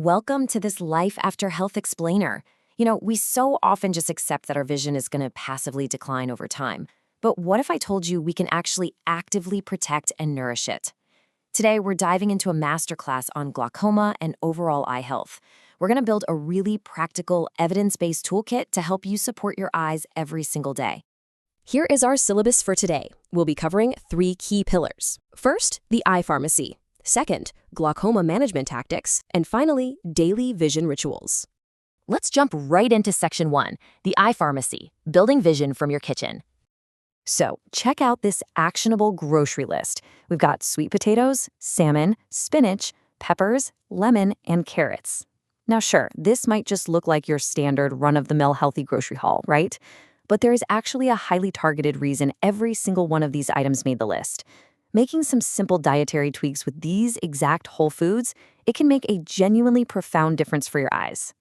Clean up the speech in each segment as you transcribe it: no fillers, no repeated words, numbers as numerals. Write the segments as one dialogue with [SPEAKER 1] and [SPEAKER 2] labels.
[SPEAKER 1] Welcome to this Life After Health explainer. We so often just accept that our vision is going to passively decline over time. But what if I told you we can actually actively protect and nourish it? Today, we're diving into a masterclass on glaucoma and overall eye health. We're going to build a really practical, evidence-based toolkit to help you support your eyes every single day.
[SPEAKER 2] Here is our syllabus for today. We'll be covering 3 key pillars. First, the eye pharmacy. Second, glaucoma management tactics. And finally, daily vision rituals.
[SPEAKER 1] Let's jump right into Section 1, the eye pharmacy, building vision from your kitchen. So, check out this actionable grocery list. We've got sweet potatoes, salmon, spinach, peppers, lemon, and carrots. Now sure, this might just look like your standard run-of-the-mill healthy grocery haul, right? But there is actually a highly targeted reason every single one of these items made the list. Making some simple dietary tweaks with these exact whole foods, it can make a genuinely profound difference for your eyes.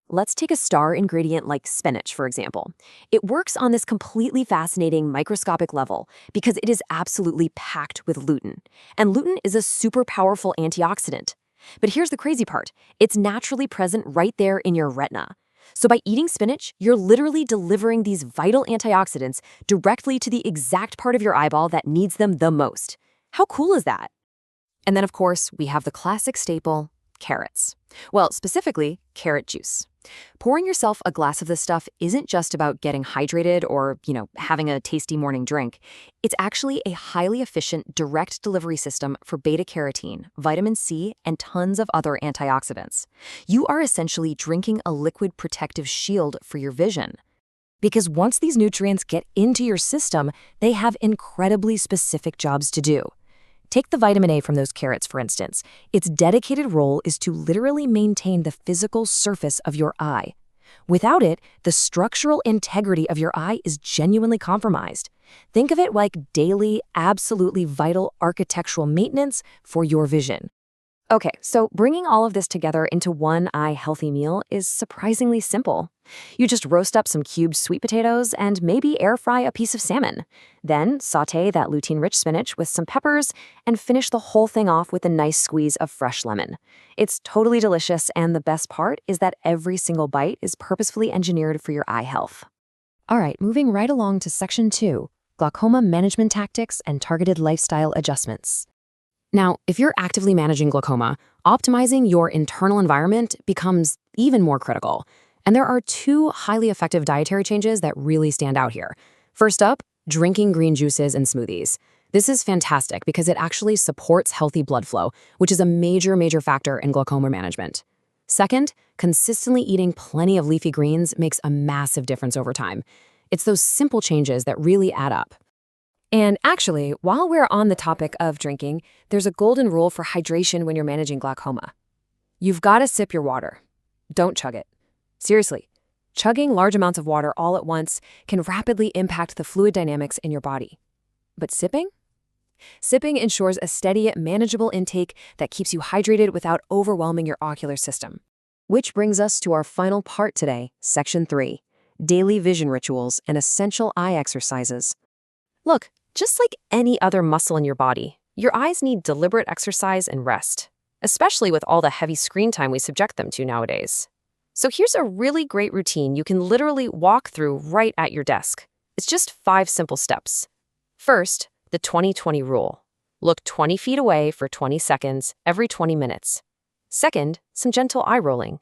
[SPEAKER 1] Let's take a star ingredient like spinach, for example. It works on this completely fascinating microscopic level because it is absolutely packed with lutein. And lutein is a super powerful antioxidant. But here's the crazy part. It's naturally present right there in your retina. So by eating spinach, you're literally delivering these vital antioxidants directly to the exact part of your eyeball that needs them the most. How cool is that? And then, of course, we have the classic staple, carrots. Well, specifically, carrot juice. Pouring yourself a glass of this stuff isn't just about getting hydrated or, having a tasty morning drink. It's actually a highly efficient direct delivery system for beta-carotene, vitamin C, and tons of other antioxidants. You are essentially drinking a liquid protective shield for your vision. Because once these nutrients get into your system, they have incredibly specific jobs to do. Take the vitamin A from those carrots, for instance. Its dedicated role is to literally maintain the physical surface of your eye. Without it, the structural integrity of your eye is genuinely compromised. Think of it like daily, absolutely vital architectural maintenance for your vision. Okay, so bringing all of this together into one eye-healthy meal is surprisingly simple. You just roast up some cubed sweet potatoes and maybe air fry a piece of salmon. Then saute that lutein-rich spinach with some peppers and finish the whole thing off with a nice squeeze of fresh lemon. It's totally delicious, and the best part is that every single bite is purposefully engineered for your eye health. All right, moving right along to Section 2, glaucoma management tactics and targeted lifestyle adjustments. Now, if you're actively managing glaucoma, optimizing your internal environment becomes even more critical. And there are 2 highly effective dietary changes that really stand out here. First up, drinking green juices and smoothies. This is fantastic because it actually supports healthy blood flow, which is a major factor in glaucoma management. Second, consistently eating plenty of leafy greens makes a massive difference over time. It's those simple changes that really add up. And actually, while we're on the topic of drinking, there's a golden rule for hydration when you're managing glaucoma. You've got to sip your water. Don't chug it. Seriously, chugging large amounts of water all at once can rapidly impact the fluid dynamics in your body. But sipping? Sipping ensures a steady, manageable intake that keeps you hydrated without overwhelming your ocular system. Which brings us to our final part today, Section 3, daily vision rituals and essential eye exercises. Look, just like any other muscle in your body, your eyes need deliberate exercise and rest, especially with all the heavy screen time we subject them to nowadays. So here's a really great routine you can literally walk through right at your desk. It's just 5 simple steps. First, the 20-20 rule. Look 20 feet away for 20 seconds every 20 minutes. Second, some gentle eye rolling.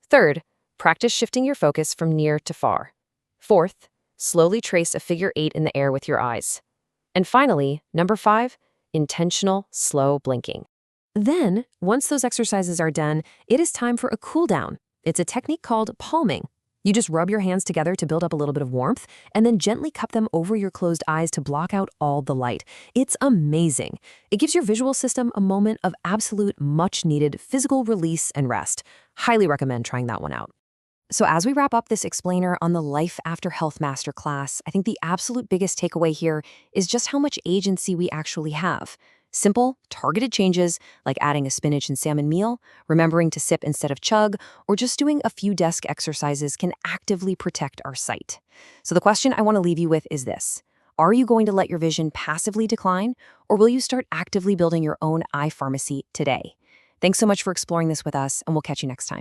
[SPEAKER 1] Third, practice shifting your focus from near to far. Fourth, slowly trace a figure 8 in the air with your eyes. And finally, number 5, intentional, slow blinking. Then, once those exercises are done, it is time for a cool down. It's a technique called palming. You just rub your hands together to build up a little bit of warmth, and then gently cup them over your closed eyes to block out all the light. It's amazing. It gives your visual system a moment of absolute much-needed physical release and rest. Highly recommend trying that one out. So as we wrap up this explainer on the Life After Health Masterclass, I think the absolute biggest takeaway here is just how much agency we actually have. Simple, targeted changes like adding a spinach and salmon meal, remembering to sip instead of chug, or just doing a few desk exercises can actively protect our sight. So the question I want to leave you with is this. Are you going to let your vision passively decline, or will you start actively building your own eye pharmacy today? Thanks so much for exploring this with us, and we'll catch you next time.